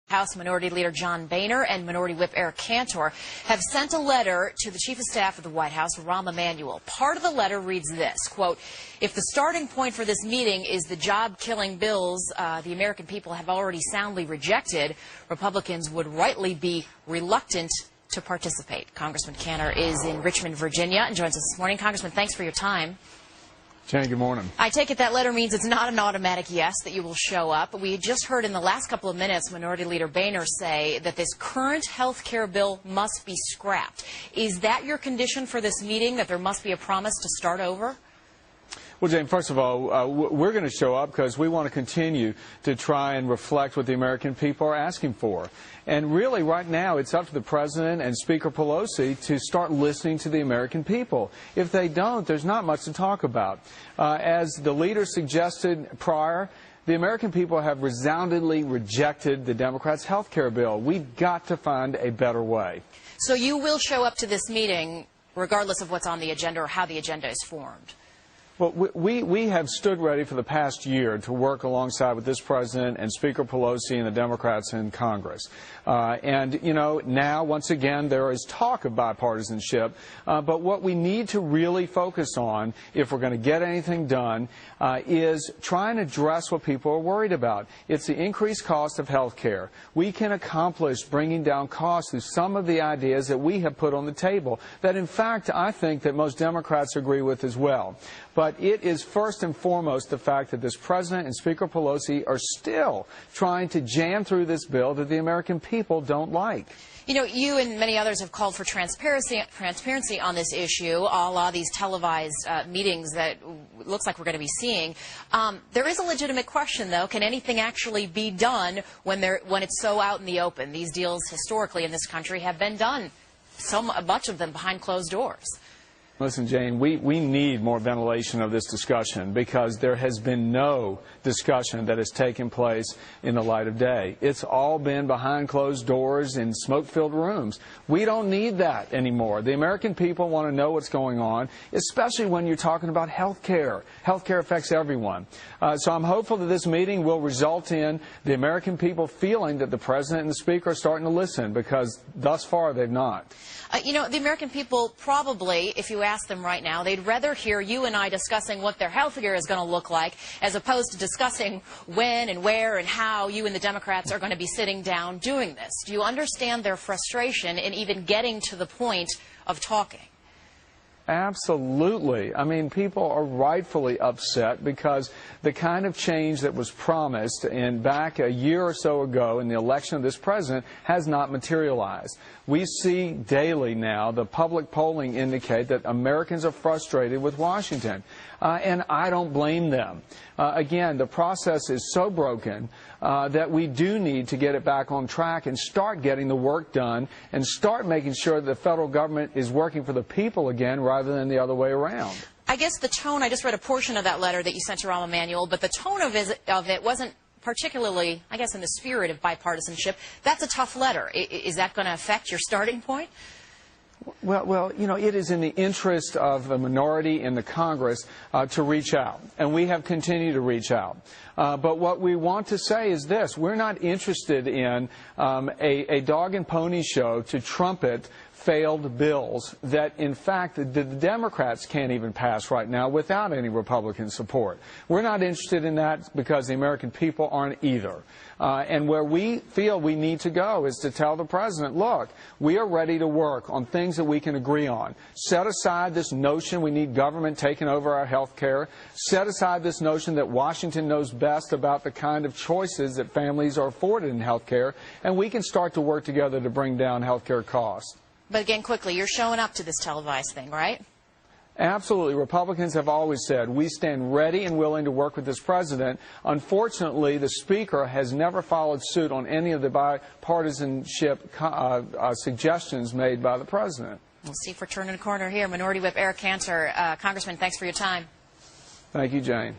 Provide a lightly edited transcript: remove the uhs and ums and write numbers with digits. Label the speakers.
Speaker 1: House Minority Leader John Boehner and Minority Whip Eric Cantor have sent a letter to the Chief of Staff of the White House, Rahm Emanuel. Part of the letter reads this, quote, "If the starting point for this meeting is the job-killing bills the American people have already soundly rejected, Republicans would rightly be reluctant to participate." Congressman Cantor is in Richmond, Virginia, and joins us this morning. Congressman, thanks for your time.
Speaker 2: Jane, good morning.
Speaker 1: I take it that letter means it's not an automatic yes that you will show up. We just heard in the last couple of minutes Minority Leader Boehner say that this current health care bill must be scrapped. Is that your condition for this meeting, that there must be a promise to start over?
Speaker 2: Well, Jane, first of all, we're going to show up because we want to continue to try and reflect what the American people are asking for. And really, right now, it's up to the President and Speaker Pelosi to start listening to the American people. If they don't, there's not much to talk about. As the leader suggested prior, the American people have resoundingly rejected the Democrats' health care bill. We've got to find a better way.
Speaker 1: So you will show up to this meeting regardless of what's on the agenda or how the agenda is formed?
Speaker 2: Well, we have stood ready for the past year to work alongside with this President and Speaker Pelosi and the Democrats in Congress. And, you know, now, once again, there is talk of bipartisanship. But what we need to really focus on, if we're going to get anything done, is try and address what people are worried about. It's the increased cost of health care. We can accomplish bringing down costs through some of the ideas that we have put on the table that, in fact, I think that most Democrats agree with as well. But it is first and foremost the fact that this President and Speaker Pelosi are still trying to jam through this bill that the American people don't like.
Speaker 1: You know, you and many others have called for transparency on this issue, a la these televised meetings that looks like we're going to be seeing. There is a legitimate question, though. Can anything actually be done when it's so out in the open? These deals historically in this country have been done, so much of them behind closed doors.
Speaker 2: Listen, Jane, we need more ventilation of this discussion because there has been no discussion that has taken place in the light of day. It's all been behind closed doors in smoke-filled rooms. We don't need that anymore. The American people want to know what's going on, especially when you're talking about health care. Health care affects everyone. So I'm hopeful that this meeting will result in the American people feeling that the President and the Speaker are starting to listen, because thus far they've not.
Speaker 1: You know, the American people probably, if you ask them right now, they'd rather hear you and I discussing what their health care is going to look like as opposed to discussing when and where and how you and the Democrats are going to be sitting down doing this. Do you understand their frustration in even getting to the point of talking?
Speaker 2: Absolutely. I mean, people are rightfully upset because the kind of change that was promised back a year or so ago in the election of this president has not materialized. We see daily now the public polling indicate that Americans are frustrated with Washington, and I don't blame them. Again, the process is so broken that we do need to get it back on track and start getting the work done and start making sure that the federal government is working for the people again rather than the other way around.
Speaker 1: I guess the tone, I just read a portion of that letter that you sent to Rahm Emanuel, but the tone of it wasn't particularly, I guess, in the spirit of bipartisanship. That's a tough letter. Is that going to affect your starting point?
Speaker 2: Well, you know, it is in the interest of the minority in the Congress to reach out, and we have continued to reach out. But what we want to say is this: we're not interested in a dog and pony show to trumpet failed bills that, in fact, the Democrats can't even pass right now without any Republican support. We're not interested in that because the American people aren't either. And where we feel we need to go is to tell the President, look, we are ready to work on things that we can agree on. Set aside this notion we need government taking over our health care. Set aside this notion that Washington knows best about the kind of choices that families are afforded in health care, and we can start to work together to bring down health care costs.
Speaker 1: But again, quickly, you're showing up to this televised thing, right?
Speaker 2: Absolutely. Republicans have always said we stand ready and willing to work with this president. Unfortunately, the Speaker has never followed suit on any of the bipartisanship suggestions made by the president.
Speaker 1: We'll see if we're turning a corner here. Minority Whip Eric Cantor. Congressman, thanks for your time.
Speaker 2: Thank you, Jane.